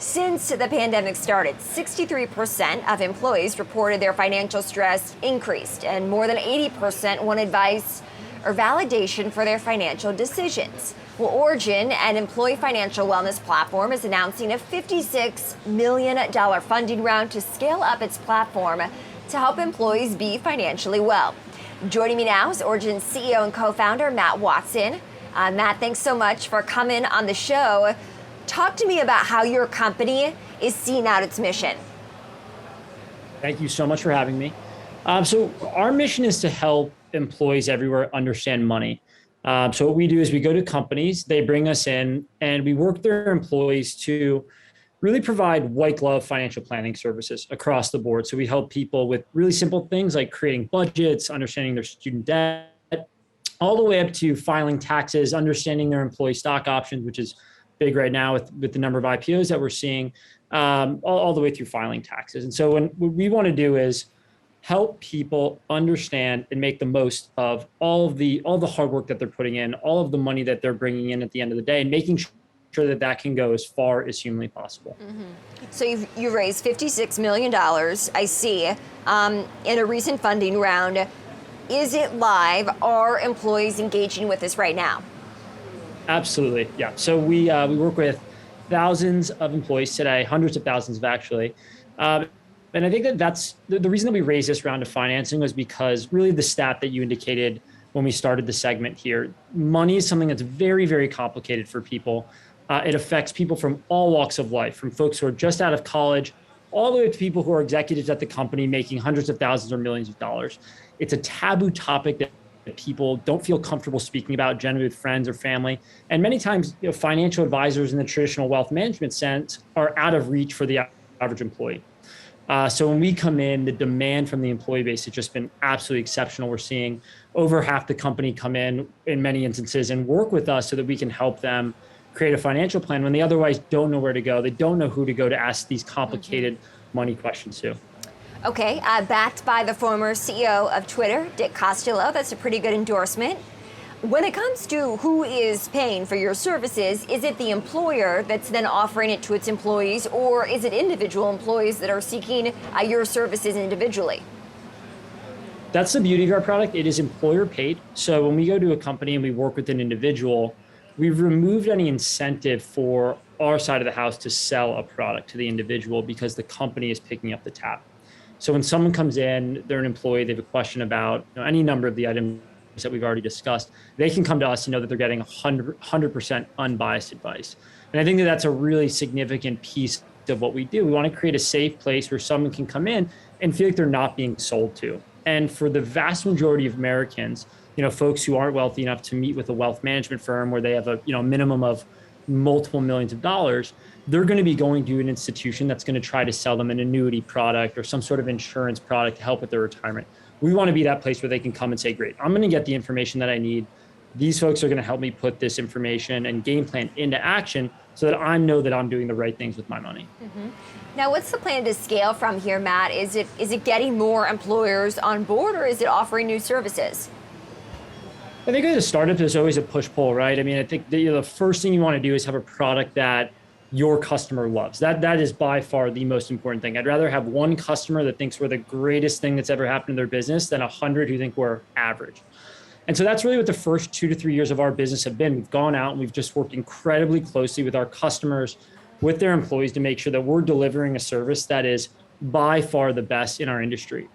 Since the pandemic started, 63% of employees reported their financial stress increased, and more than 80% want advice or validation for their financial decisions. Well, Origin, an employee financial wellness platform, is announcing a $56 million funding round to scale up its platform to help employees be financially well. Joining me now is Origin's CEO and co-founder, Matt Watson. Matt, thanks so much for coming on the show. Talk to me about how your company is seeing out its mission. Thank you so much for having me. So our mission is to help employees everywhere understand money. So what we do is we go to companies, they bring us in, and we work with their employees to really provide white glove financial planning services across the board. So we help people with really simple things like creating budgets, understanding their student debt, all the way up to filing taxes, understanding their employee stock options, which is big right now with the number of IPOs that we're seeing, all the way through filing taxes. And so what we want to do is help people understand and make the most of all the hard work that they're putting in, all of the money that they're bringing in at the end of the day, and making sure that that can go as far as humanly possible. Mm-hmm. So you've raised $56 million, I see, in a recent funding round. Is it live? Are employees engaging with this right now? Absolutely, yeah. So we work with thousands of employees today, hundreds of thousands of actually. And I think that's the reason that we raised this round of financing was because really the stat that you indicated when we started the segment here, money is something that's very, very complicated for people. It affects people from all walks of life, from folks who are just out of college, all the way to people who are executives at the company making hundreds of thousands or millions of dollars. It's a taboo topic that people don't feel comfortable speaking about generally with friends or family. And many times, financial advisors in the traditional wealth management sense are out of reach for the average employee. So when we come in, the demand from the employee base has just been absolutely exceptional. We're seeing over half the company come in many instances and work with us so that we can help them create a financial plan when they otherwise don't know where to go. They don't know who to go to ask these complicated money questions to. Okay, backed by the former CEO of Twitter, Dick Costolo. That's a pretty good endorsement. When it comes to who is paying for your services, is it the employer that's then offering it to its employees, or is it individual employees that are seeking your services individually? That's the beauty of our product. It is employer paid. So when we go to a company and we work with an individual, we've removed any incentive for our side of the house to sell a product to the individual because the company is picking up the tab. So when someone comes in, they're an employee, they have a question about any number of the items that we've already discussed, they can come to us and know that they're getting 100% unbiased advice. And I think that that's a really significant piece of what we do. We want to create a safe place where someone can come in and feel like they're not being sold to. And for the vast majority of Americans, folks who aren't wealthy enough to meet with a wealth management firm where they have a minimum of multiple millions of dollars, they're going to be going to an institution that's going to try to sell them an annuity product or some sort of insurance product to help with their retirement. We want to be that place where they can come and say, great, I'm going to get the information that I need. These folks are going to help me put this information and game plan into action so that I know that I'm doing the right things with my money. Mm-hmm. Now, what's the plan to scale from here, Matt? Is it getting more employers on board, or is it offering new services? I think as a startup, there's always a push-pull, right? I mean, I think the first thing you want to do is have a product that your customer loves. That is by far the most important thing. I'd rather have one customer that thinks we're the greatest thing that's ever happened in their business than 100 who think we're average. And so that's really what the first 2 to 3 years of our business have been. We've gone out and we've just worked incredibly closely with our customers, with their employees to make sure that we're delivering a service that is by far the best in our industry.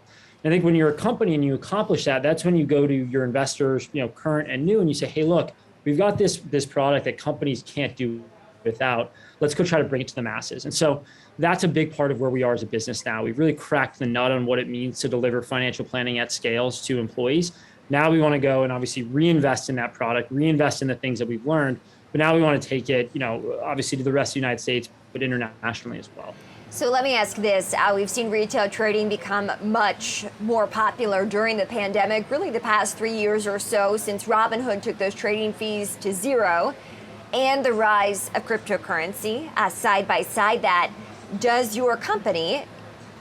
And I think when you're a company and you accomplish that, that's when you go to your investors, current and new, and you say, hey, look, we've got this product that companies can't do without. Let's go try to bring it to the masses. And so that's a big part of where we are as a business now. We've really cracked the nut on what it means to deliver financial planning at scales to employees. Now we want to go and obviously reinvest in that product, reinvest in the things that we've learned. But now we want to take it, obviously to the rest of the United States, but internationally as well. So let me ask this. We've seen retail trading become much more popular during the pandemic, really the past 3 years or so, since Robinhood took those trading fees to zero, and the rise of cryptocurrency. Side by side that, does your company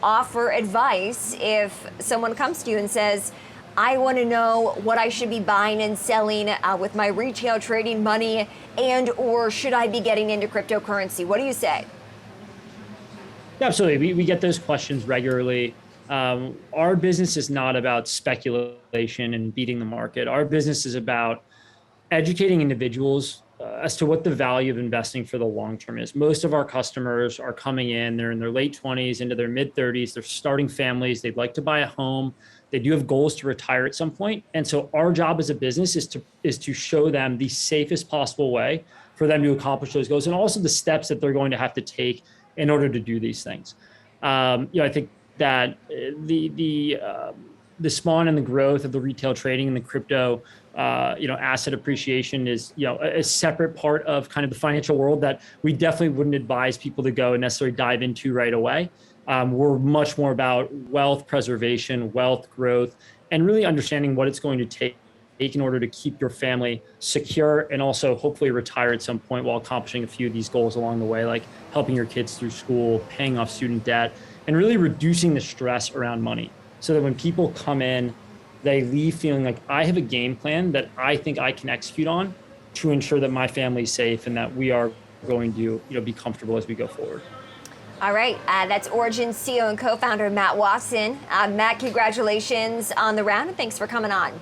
offer advice if someone comes to you and says, I want to know what I should be buying and selling with my retail trading money, and or should I be getting into cryptocurrency? What do you say? Yeah, absolutely. We get those questions regularly. Our business is not about speculation and beating the market. Our business is about educating individuals as to what the value of investing for the long term is. Most of our customers are coming in, they're in their late 20s into their mid 30s, they're starting families, they'd like to buy a home, they do have goals to retire at some point. And so our job as a business is to show them the safest possible way for them to accomplish those goals and also the steps that they're going to have to take in order to do these things. I think that the spawn and the growth of the retail trading and the crypto asset appreciation is, a separate part of kind of the financial world that we definitely wouldn't advise people to go and necessarily dive into right away. We're much more about wealth preservation, wealth growth, and really understanding what it's going to take in order to keep your family secure and also hopefully retire at some point while accomplishing a few of these goals along the way, like helping your kids through school, paying off student debt, and really reducing the stress around money so that when people come in, they leave feeling like I have a game plan that I think I can execute on to ensure that my family's safe and that we are going to be comfortable as we go forward. All right, that's Origin CEO and co-founder Matt Wasson. Matt, congratulations on the round and thanks for coming on.